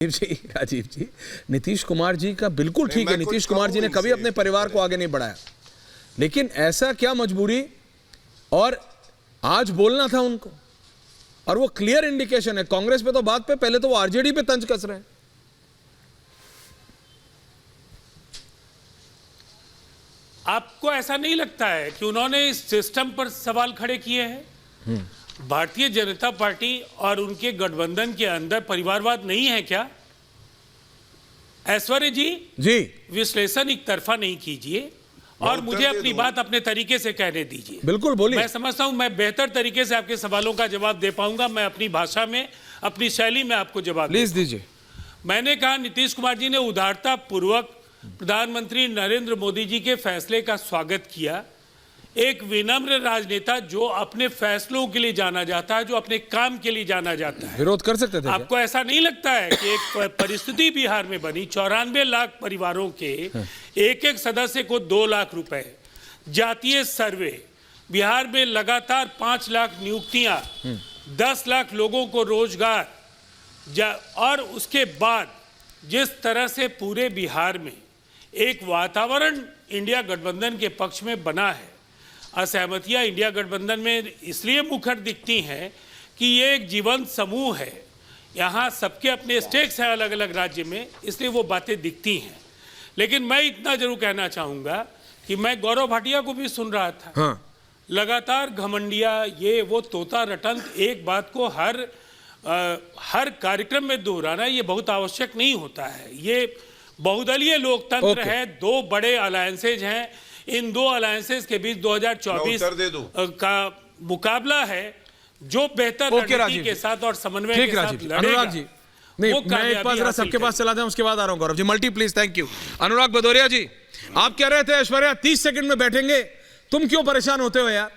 राजीव जी, नीतीश कुमार जी का बिल्कुल ठीक है। नीतीश कुमार जी ने कभी अपने परिवार को आगे नहीं बढ़ाया, लेकिन ऐसा क्या मजबूरी, और आज बोलना था उनको, और वो क्लियर इंडिकेशन है। कांग्रेस पे तो बात पे, पहले तो वो आरजेडी पे तंज कस रहे हैं। आपको ऐसा नहीं लगता है कि उन्होंने इस सिस्टम पर सवाल खड़े किए हैं? भारतीय जनता पार्टी और उनके गठबंधन के अंदर परिवारवाद नहीं है क्या? ऐश्वर्य जी विश्लेषण एक तरफा नहीं कीजिए और मुझे अपनी बात अपने तरीके से कहने दीजिए। बिल्कुल बोलिए। मैं समझता हूं मैं बेहतर तरीके से आपके सवालों का जवाब दे पाऊंगा। मैं अपनी भाषा में, अपनी शैली में आपको जवाब प्लीज दीजिए। मैंने कहा नीतीश कुमार जी ने उदारता पूर्वक प्रधानमंत्री नरेंद्र मोदी जी के फैसले का स्वागत किया। एक विनम्र राजनेता जो अपने फैसलों के लिए जाना जाता है, जो अपने काम के लिए जाना जाता है। विरोध कर सकते थे? आपको ऐसा नहीं लगता है कि एक परिस्थिति बिहार में बनी, 94 लाख परिवारों के एक एक सदस्य को 2 लाख रुपए, जातीय सर्वे, बिहार में लगातार 5 लाख नियुक्तियां, 10 लाख लोगों को रोजगार, और उसके बाद जिस तरह से पूरे बिहार में एक वातावरण इंडिया गठबंधन के पक्ष में बना है। असहमतियां इंडिया गठबंधन में इसलिए मुखर दिखती हैं कि ये एक जीवंत समूह है, यहाँ सबके अपने स्टेक्स हैं अलग अलग राज्य में, इसलिए वो बातें दिखती हैं। लेकिन मैं इतना जरूर कहना चाहूँगा कि मैं गौरव भाटिया को भी सुन रहा था। हाँ। लगातार घमंडिया, ये वो तोता रटंत एक बात को हर कार्यक्रम में दोहराना ये बहुत आवश्यक नहीं होता है। ये बहुदलीय लोकतंत्र है, 2 बड़े अलायंसेज हैं, इन 2 अलायंसेज के बीच 2024 का मुकाबला है। जो बेहतर रणनीति के साथ और समन्वय के साथ लड़ेगा। अनुराग जी, नहीं, मैं एक बार जरा सबके पास चला जाऊं, उसके बाद आ रहा हूं। Gaurav ji, multi please. Thank you. Anurag Bhadauria ji, आप कह रहे थे ऐश्वर्या 30 सेकंड में बैठेंगे, तुम क्यों परेशान होते हो यार?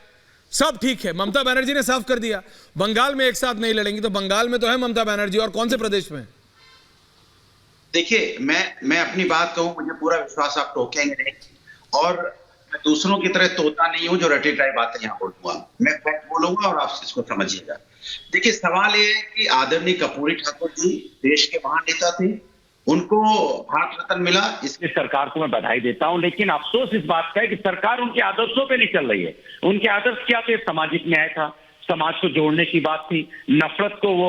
सब ठीक है। ममता बनर्जी ने साफ कर दिया बंगाल में एक साथ नहीं लड़ेंगी, तो बंगाल में तो है ममता बनर्जी, और कौन से प्रदेश में? देखिए, मैं अपनी बात कहूं, मुझे पूरा विश्वास आप टोकेंगे नहीं, और मैं दूसरों की तरह तोता नहीं हूं जो रटी टाई बातें यहां बोलूंगा। मैं फैक्ट बोलूंगा और आप इसको समझिएगा। देखिए, सवाल ये है कि आदरणीय कर्पूरी ठाकुर जी देश के महान नेता थे, उनको भारत रत्न मिला, इसकी सरकार को मैं बधाई देता हूं। लेकिन अफसोस इस बात का है कि सरकार उनके आदर्शों पे नहीं चल रही है। उनके आदर्श क्या थे? सामाजिक न्याय था, समाज को जोड़ने की बात थी, नफरत को वो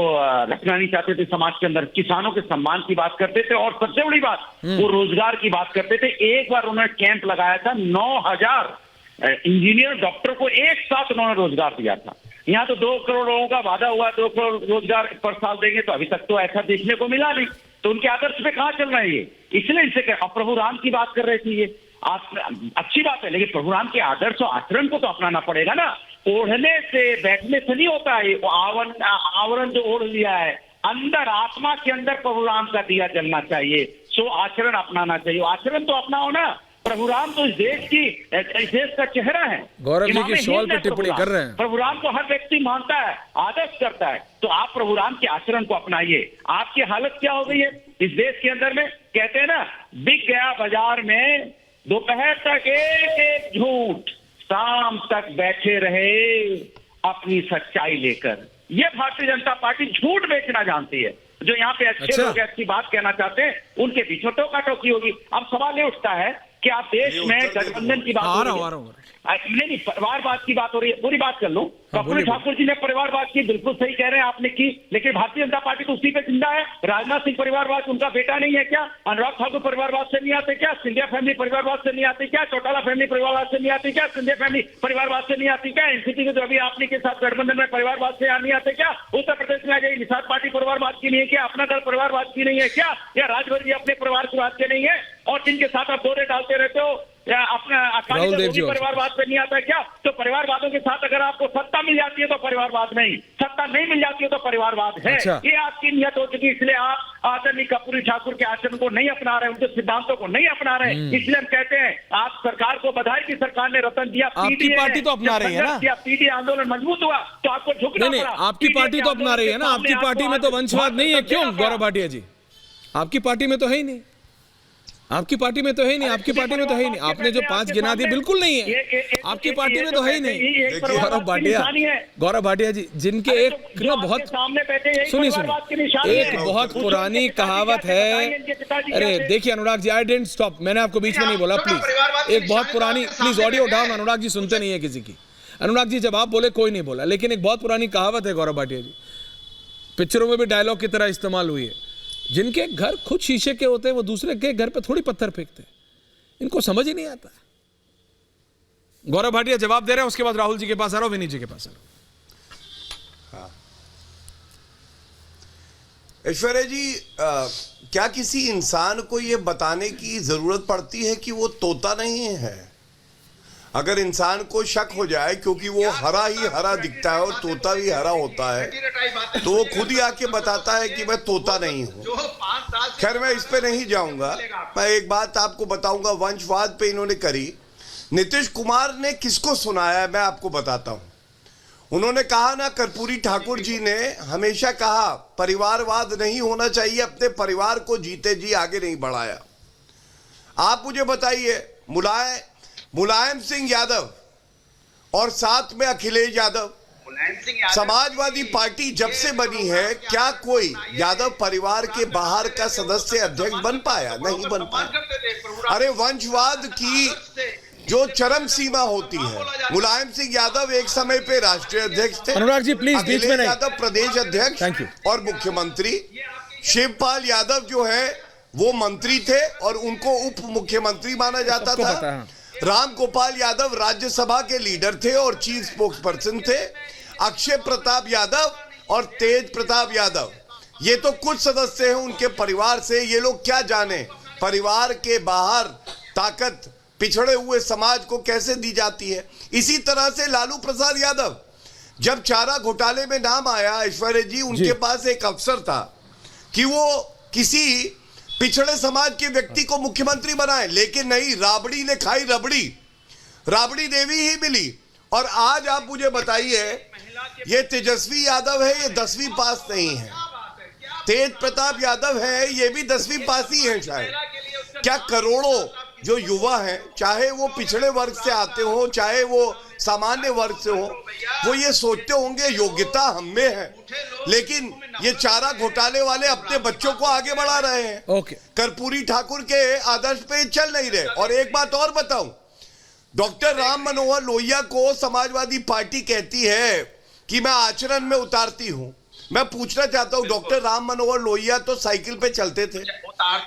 रखना नहीं चाहते थे समाज के अंदर, किसानों के सम्मान की बात करते थे, और सबसे बड़ी बात वो रोजगार की बात करते थे। एक बार उन्होंने कैंप लगाया था, 9000 इंजीनियर, डॉक्टर को एक साथ उन्होंने रोजगार दिया था। यहाँ तो 2 करोड़ लोगों का वादा हुआ, 2 करोड़ रोजगार पर साल देंगे, तो अभी तक तो ऐसा देखने को मिला नहीं। तो उनके आदर्श पे कहाँ चल रहे हैं ये? इसलिए इनसे अब प्रभु राम की बात कर रहे थे, ये अच्छी बात है, लेकिन प्रभु राम के आदर्श और आचरण को तो अपनाना पड़ेगा ना। ओढ़ने से, बैठने से नहीं होता है। वो आवरण जो ओढ़ लिया है, अंदर आत्मा के अंदर प्रभु राम का दिया जलना चाहिए। सो आचरण अपनाना चाहिए। आचरण तो अपनाओ ना। प्रभु राम तो इस देश का चेहरा है। गौरव जी के शॉल पे टिप्पणी कर रहे हैं। प्रभु राम को हर व्यक्ति मानता है, आदर्श करता है, तो आप प्रभु राम के आचरण को अपनाइए। आपकी हालत क्या हो गई है इस देश के अंदर में? कहते हैं ना, बिक गया बाजार में, दोपहर तक एक झूठ, शाम तक बैठे रहे अपनी सच्चाई लेकर। ये भारतीय जनता पार्टी झूठ बेचना जानती है। जो यहाँ पे अच्छे लोग अच्छी बात कहना चाहते हैं, उनके पीछे टोका टोकी होगी। अब सवाल ये उठता है कि आप देश में गठबंधन की बात नहीं, परिवारवाद की बात हो रही है। पूरी बात कर लूं, कर्पूरी ठाकुर जी ने परिवारवाद की, बिल्कुल सही कह रहे हैं आपने की, लेकिन भारतीय जनता पार्टी तो उसी पे जिंदा है। राजनाथ सिंह परिवारवाद उनका बेटा नहीं है क्या? अनुराग ठाकुर परिवारवाद से नहीं आते क्या? सिंधिया फैमिली परिवारवाद से नहीं आती क्या? चौटाला फैमिली परिवारवाद से नहीं आती क्या? सिंधिया फैमिली परिवारवाद से नहीं आती क्या? एनसीपी के जो अभी आपने के साथ गठबंधन में परिवारवाद से नहीं आते क्या? उत्तर प्रदेश में आ जाइए, निषाद पार्टी परिवारवाद की नहीं है क्या? अपना दल परिवारवाद की नहीं है क्या? या राजभर जी अपने परिवार की बात के नहीं है? और जिनके साथ आप दौरे डालते रहते हो, या अपना परिवारवाद पे नहीं आता है क्या? तो परिवारवादों के साथ अगर आपको सत्ता मिल जाती है तो परिवारवाद नहीं, सत्ता नहीं मिल जाती है तो परिवारवाद है। ये आपकी नियत हो चुकी है। इसलिए आप आदरणीय कर्पूरी ठाकुर के आचरण को नहीं अपना रहे, उनके सिद्धांतों को नहीं अपना रहे। इसलिए हम कहते हैं आप सरकार को बधाई की सरकार ने रतन दिया। आपकी पार्टी तो अपना रही है ना। पीडी आंदोलन मजबूत हुआ तो आपको झुकना पड़ा। आपकी पार्टी तो अपना रही है ना। आपकी पार्टी में तो वंशवाद नहीं है क्यों गौरव भाटिया जी? आपकी पार्टी में तो है ही नहीं। आपकी पार्टी में तो है ही नहीं, आपकी पार्टी में तो है ही नहीं, आपने जो 5 गिना दिए बिल्कुल नहीं है, आपकी पार्टी में तो है ही नहीं। गौरव भाटिया जी, जिनके एक ना बहुत सुनिए एक बहुत पुरानी कहावत है। अरे देखिए Anurag ji, I didn't stop, मैंने आपको बीच में नहीं बोला, प्लीज। एक बहुत पुरानी, please audio down, Anurag ji सुनते नहीं है किसी की। अनुराग जी जब आप बोले कोई नहीं बोला, लेकिन एक बहुत पुरानी कहावत है गौरव भाटिया जी, पिक्चरों में भी डायलॉग की तरह इस्तेमाल हुई है, जिनके घर खुद शीशे के होते हैं वो दूसरे के घर पे थोड़ी पत्थर फेंकते हैं, इनको समझ ही नहीं आता। गौरव भाटिया जवाब दे रहे हैं, उसके बाद राहुल जी के पास आ रहा हूं, विनीत जी के पास आ रहा हूं। ऐश्वर्या जी, क्या किसी इंसान को यह बताने की जरूरत पड़ती है कि वो तोता नहीं है? अगर इंसान को शक हो जाए क्योंकि वो हरा ही हरा दिखता है और तोता भी हरा होता है, तो वो खुद ही आके बताता है कि मैं तोता नहीं हूं। खैर मैं इस पे नहीं जाऊंगा, मैं एक बात आपको बताऊंगा, वंशवाद पे इन्होंने करी। नीतीश कुमार ने किसको सुनाया है मैं आपको बताता हूं। उन्होंने कहा ना, कर्पूरी ठाकुर जी ने हमेशा कहा परिवारवाद नहीं होना चाहिए, अपने परिवार को जीते जी आगे नहीं बढ़ाया। आप मुझे बताइए, मुलायम सिंह यादव और साथ में अखिलेश यादव, समाजवादी पार्टी जब से बनी है, क्या कोई यादव परिवार के बाहर का सदस्य अध्यक्ष बन पाया? नहीं बन पाया। अरे वंशवाद की जो चरम सीमा होती है, मुलायम सिंह यादव एक समय पे राष्ट्रीय अध्यक्ष थे, अनुराग जी प्लीज बीच में नहीं, यादव प्रदेश अध्यक्ष थैंक यू, और मुख्यमंत्री। शिवपाल यादव जो है वो मंत्री थे और उनको उप मुख्यमंत्री माना जाता था। राम गोपाल यादव राज्यसभा के लीडर थे और चीफ स्पोक्स पर्सन थे। अक्षय प्रताप यादव और तेज प्रताप यादव, ये तो कुछ सदस्य हैं उनके परिवार से। ये लोग क्या जाने परिवार के बाहर ताकत पिछड़े हुए समाज को कैसे दी जाती है। इसी तरह से लालू प्रसाद यादव, जब चारा घोटाले में नाम आया ऐश्वर्या जी, उनके पास एक अवसर था कि वो किसी पिछड़े समाज के व्यक्ति को मुख्यमंत्री बनाए, लेकिन नहीं, राबड़ी ने खाई रबड़ी, राबड़ी देवी ही मिली। और आज आप मुझे बताइए, ये तेजस्वी यादव है, ये 10वीं पास नहीं है। तेज प्रताप यादव है, ये भी 10वीं पास ही है शायद। क्या करोड़ों जो युवा हैं, चाहे वो पिछड़े वर्ग से आते हो, चाहे वो सामान्य वर्ग से हो, वो ये सोचते होंगे योग्यता हम में है, लेकिन ये चारा घोटाले वाले अपने बच्चों को आगे बढ़ा रहे हैं। ओके, कर्पूरी ठाकुर के आदर्श पे चल नहीं रहे। और एक बात और बताऊं, डॉक्टर राम मनोहर लोहिया को समाजवादी पार्टी कहती है कि मैं आचरण में उतारती हूं। मैं पूछना चाहता हूं, डॉक्टर राम मनोहर लोहिया तो साइकिल पे चलते थे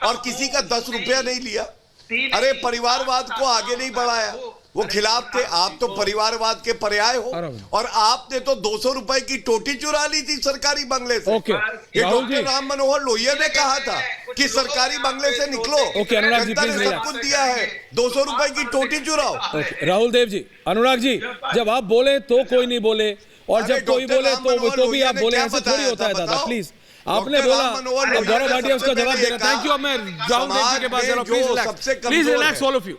और किसी का 10 रुपया नहीं लिया। अरे परिवारवाद को आगे नहीं बढ़ाया, वो खिलाफ थे। आप तो परिवारवाद के पर्याय हो, और आपने तो 200 रुपए की टोटी चुरा ली थी सरकारी बंगले से। ये डॉक्टर राम मनोहर लोहिया ने कहा था कि सरकारी बंगले से निकलो, जनता ने सब कुछ दिया है, 200 रुपए की टोटी चुराओ। राहुल देव जी, अनुराग जी, जब आप बोले तो कोई नहीं बोले, और जब कोई बोले तो भी आप बोले, ऐसे थोड़ी होता है दादा। प्लीज, आपने बोला, गौरव भाटिया उसका जवाब दे रहा। Thank you. अब मैं राहुल देव जी के पास जा रहा हूं, please relax all of you.